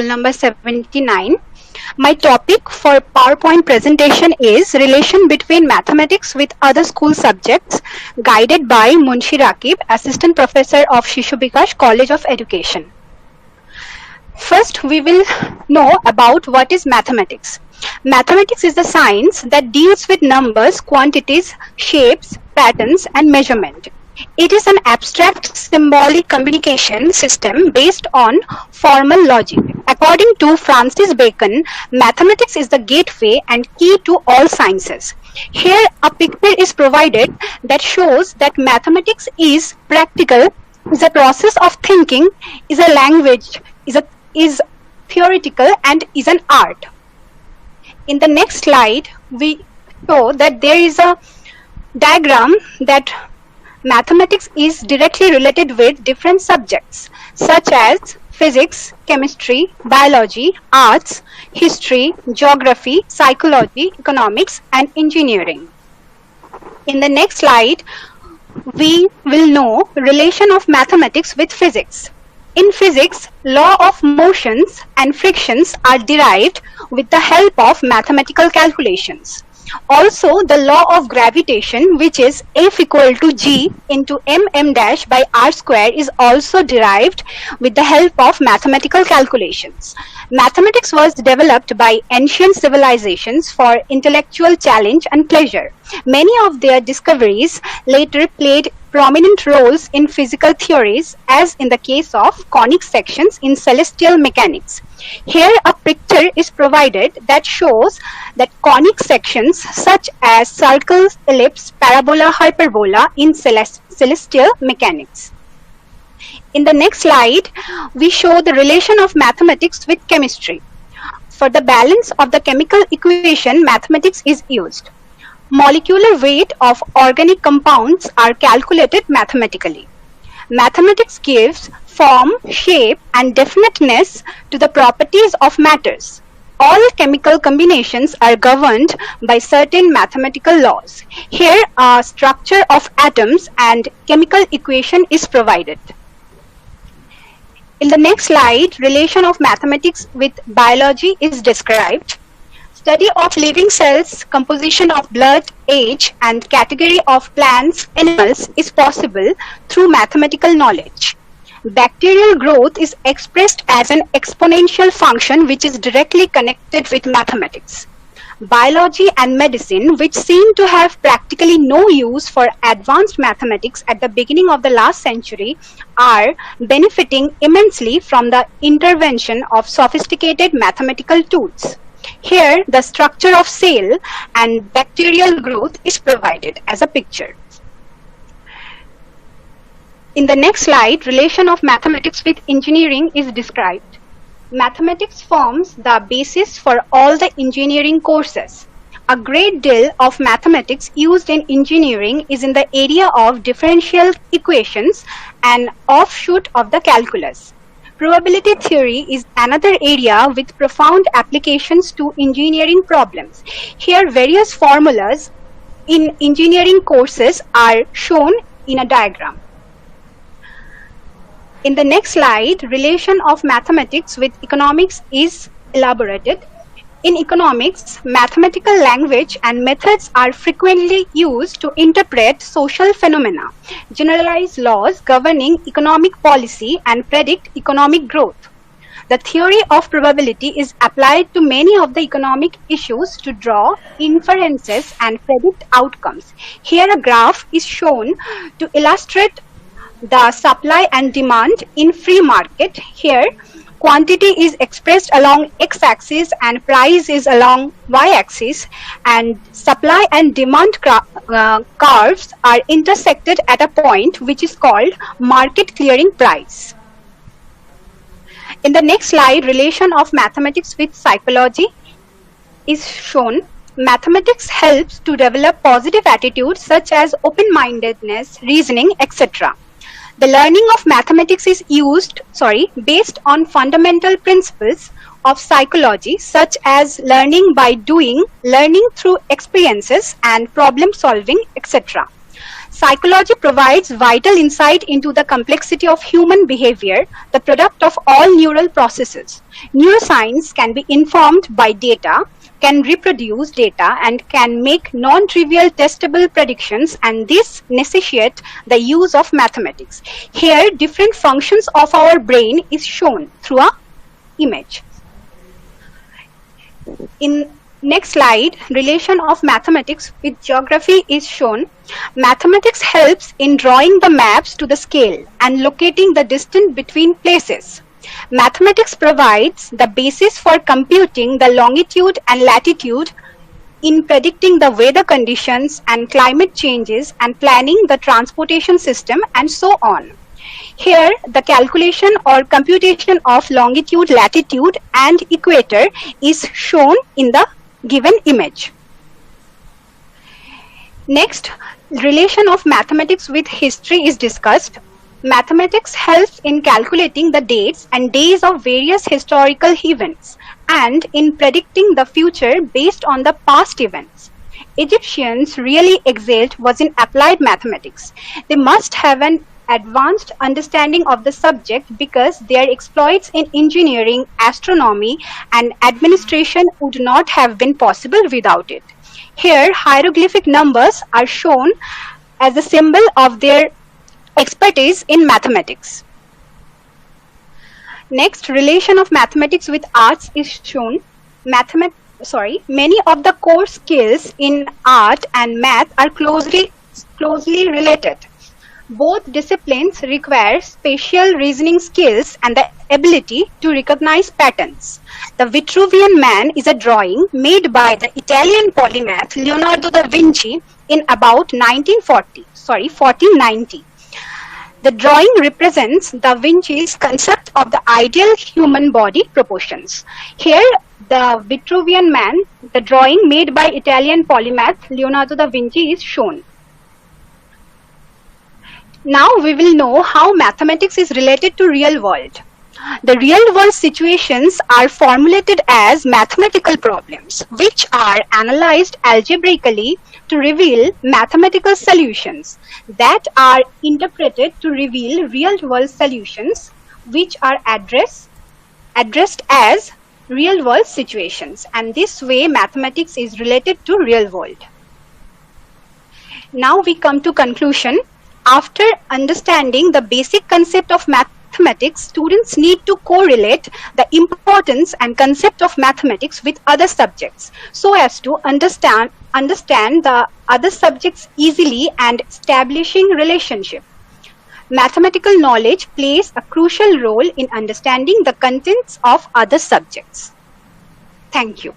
number 79. My topic for PowerPoint presentation is relation between mathematics with other school subjects, guided by Munshi Rakib, Assistant Professor of Shishu Bikash College of Education. First, we will know about what is mathematics. Mathematics is the science that deals with numbers, quantities, shapes, patterns, and measurement. It is an abstract symbolic communication system based on formal logic. According to Francis Bacon, mathematics is the gateway and key to all sciences. Here a picture is provided that shows that mathematics is practical, is a process of thinking, is a language, is theoretical, and is an art. In the next slide, we show that there is a diagram that mathematics is directly related with different subjects such as physics, chemistry, biology, arts, history, geography, psychology, economics, and engineering. In the next slide, we will know relation of mathematics with physics. In physics, law of motions and frictions are derived with the help of mathematical calculations. Also, the law of gravitation, which is F equal to G into m dash by r square, is also derived with the help of mathematical calculations. Mathematics was developed by ancient civilizations for intellectual challenge and pleasure. Many of their discoveries later played prominent roles in physical theories, as in the case of conic sections in celestial mechanics. Here a picture is provided that shows that conic sections such as circles, ellipse, parabola, hyperbola in celestial mechanics. In the next slide, we show the relation of mathematics with chemistry. For the balance of the chemical equation, mathematics is used. Molecular weight of organic compounds are calculated mathematically. Mathematics gives form, shape, and definiteness to the properties of matters. All chemical combinations are governed by certain mathematical laws. Here, a structure of atoms and chemical equation is provided. In the next slide, relation of mathematics with biology is described. Study of living cells, composition of blood, age, and category of plants, animals is possible through mathematical knowledge. Bacterial growth is expressed as an exponential function which is directly connected with mathematics. Biology and medicine, which seem to have practically no use for advanced mathematics at the beginning of the last century, are benefiting immensely from the intervention of sophisticated mathematical tools. Here, the structure of cell and bacterial growth is provided as a picture. In the next slide, relation of mathematics with engineering is described. Mathematics forms the basis for all the engineering courses. A great deal of mathematics used in engineering is in the area of differential equations, an offshoot of the calculus. Probability theory is another area with profound applications to engineering problems. Here, various formulas in engineering courses are shown in a diagram. In the next slide, relation of mathematics with economics is elaborated. In economics, mathematical language and methods are frequently used to interpret social phenomena, generalize laws governing economic policy, and predict economic growth. The theory of probability is applied to many of the economic issues to draw inferences and predict outcomes. Here a graph is shown to illustrate the supply and demand in free market. Here, quantity is expressed along x-axis and price is along y-axis, and supply and demand curves are intersected at a point which is called market clearing price. In the next slide, relation of mathematics with psychology is shown. Mathematics helps to develop positive attitudes such as open-mindedness, reasoning, etc. The learning of mathematics is based on fundamental principles of psychology such as learning by doing, learning through experiences, and problem solving, etc. Psychology provides vital insight into the complexity of human behavior, the product of all neural processes. Neuroscience can be informed by data, can reproduce data, and can make non-trivial testable predictions, and this necessitates the use of mathematics. Here, different functions of our brain is shown through an image. In next slide, relation of mathematics with geography is shown. Mathematics helps in drawing the maps to the scale and locating the distance between places. Mathematics provides the basis for computing the longitude and latitude, in predicting the weather conditions and climate changes, and planning the transportation system, and so on. Here, the calculation or computation of longitude, latitude, and equator is shown in the given image. Next, relation of mathematics with history is discussed. Mathematics helps in calculating the dates and days of various historical events and in predicting the future based on the past events. Egyptians really excelled was in applied mathematics. They must have an advanced understanding of the subject because their exploits in engineering, astronomy, and administration would not have been possible without it. Here, hieroglyphic numbers are shown as a symbol of their expertise in mathematics. Next, relation of mathematics with arts is shown. Many of the core skills in art and math are closely related. Both disciplines require spatial reasoning skills and the ability to recognize patterns. The Vitruvian Man is a drawing made by the Italian polymath Leonardo da Vinci in about 1490. The drawing represents Da Vinci's concept of the ideal human body proportions. Here, the Vitruvian Man, the drawing made by Italian polymath Leonardo da Vinci, is shown. Now we will know how mathematics is related to real world. The real world situations are formulated as mathematical problems, which are analyzed algebraically to reveal mathematical solutions that are interpreted to reveal real world solutions, which are addressed as real world situations. And this way mathematics is related to real world. Now we come to conclusion. After understanding the basic concept of mathematics, students need to correlate the importance and concept of mathematics with other subjects so as to understand the other subjects easily and establishing relationship. Mathematical knowledge plays a crucial role in understanding the contents of other subjects. Thank you.